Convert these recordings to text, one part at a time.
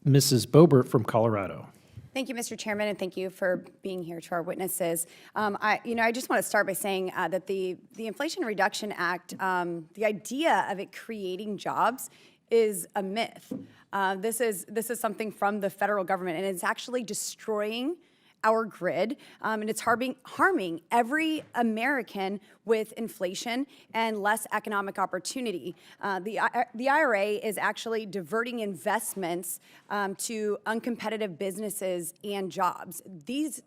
Mrs. Boebert from Colorado. Thank you, Mr. Chairman, and thank you for being here to our witnesses. I just want to start by saying that the Inflation Reduction Act, the idea of it creating jobs is a myth. This is something from the federal government, and it's actually destroying our grid, and it's harming every American with inflation and less economic opportunity. The IRA is actually diverting investments to uncompetitive businesses and jobs. These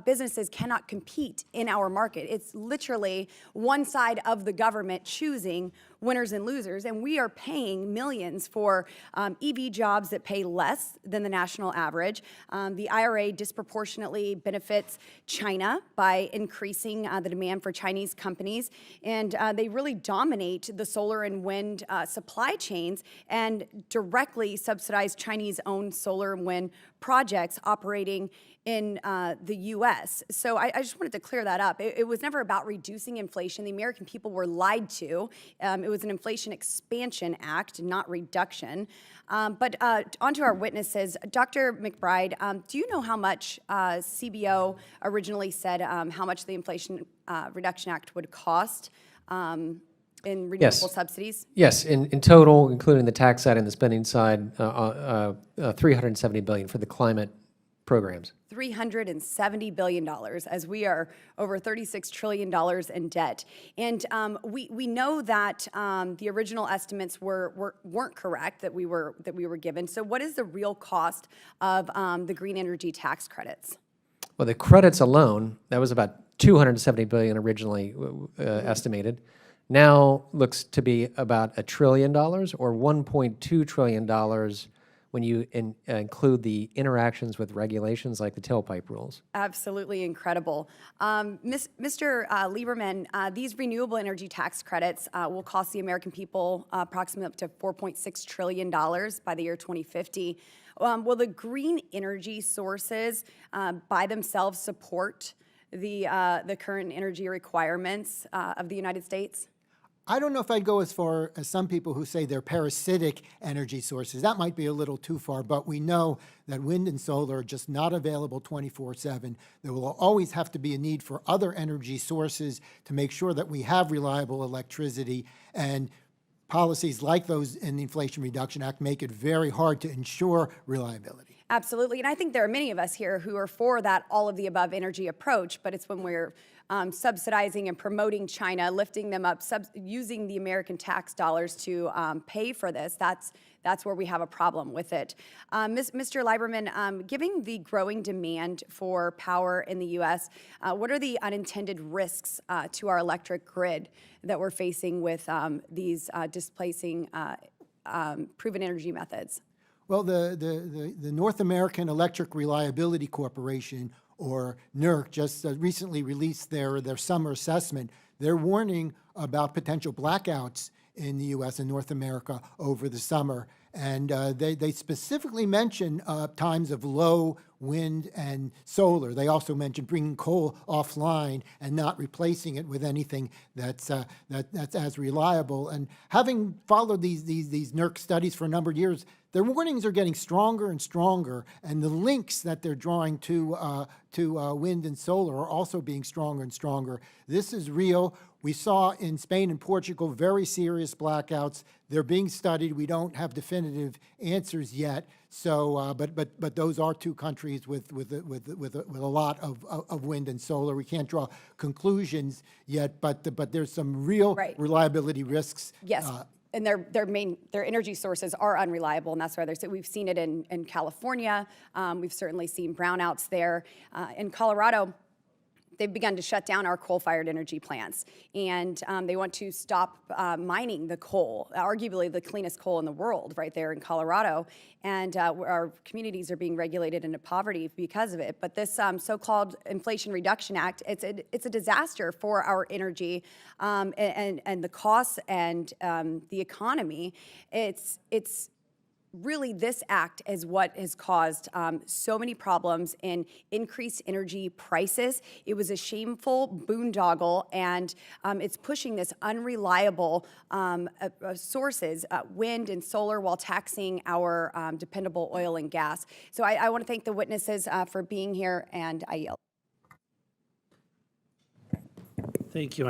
businesses cannot compete in our market. It's literally one side of the government choosing winners and losers, and we are paying millions for EV jobs that pay less than the national average. The IRA disproportionately benefits China by increasing the demand for Chinese companies, and they really dominate the solar and wind supply chains and directly subsidize Chinese-owned solar and wind projects operating in the U.S. So I just wanted to clear that up. It was never about reducing inflation. The American people were lied to. It was an Inflation Expansion Act, not reduction. But onto our witnesses. Dr. McBride, do you know how much CBO originally said how much the Inflation Reduction Act would cost in renewable subsidies? Yes, in total, including the tax side and the spending side, $370 billion for the climate programs. $370 billion, as we are over $36 trillion in debt. And we know that the original estimates weren't correct that we were given. So what is the real cost of the green energy tax credits? Well, the credits alone, that was about $270 billion originally estimated. Now looks to be about $1 trillion or $1.2 trillion when you include the interactions with regulations like the tailpipe rules. Absolutely incredible. Mr. Lieberman, these renewable energy tax credits will cost the American people approximately up to $4.6 trillion by the year 2050. Will the green energy sources by themselves support the current energy requirements of the United States? I don't know if I'd go as far as some people who say they're parasitic energy sources. That might be a little too far, but we know that wind and solar are just not available 24/7. There will always have to be a need for other energy sources to make sure that we have reliable electricity, and policies like those in the Inflation Reduction Act make it very hard to ensure reliability. Absolutely, and I think there are many of us here who are for that all-of-the-above energy approach, but it's when we're subsidizing and promoting China, lifting them up, using the American tax dollars to pay for this, that's where we have a problem with it. Mr. Lieberman, given the growing demand for power in the U.S., what are the unintended risks to our electric grid that we're facing with these displacing proven energy methods? Well, the North American Electric Reliability Corporation, or NERC, just recently released their summer assessment. They're warning about potential blackouts in the U.S. and North America over the summer. And they specifically mention times of low wind and solar. They also mention bringing coal offline and not replacing it with anything that's as reliable. And having followed these NERC studies for a number of years, their warnings are getting stronger and stronger, and the links that they're drawing to wind and solar are also being stronger and stronger. This is real. We saw in Spain and Portugal very serious blackouts. They're being studied. We don't have definitive answers yet. So, but those are two countries with a lot of wind and solar. We can't draw conclusions yet, but there's some real reliability risks. Yes. And their energy sources are unreliable, and that's why we've seen it in California. We've certainly seen brownouts there. In Colorado, they've begun to shut down our coal-fired energy plants, and they want to stop mining the coal, arguably the cleanest coal in the world, right there in Colorado. And our communities are being regulated into poverty because of it. But this so-called Inflation Reduction Act, it's a disaster for our energy and the costs and the economy. It's really, this act is what has caused so many problems in increased energy prices. It was a shameful boondoggle, and it's pushing this unreliable sources, wind and solar, while taxing our dependable oil and gas. So I want to thank the witnesses for being here, and I yield. Thank you.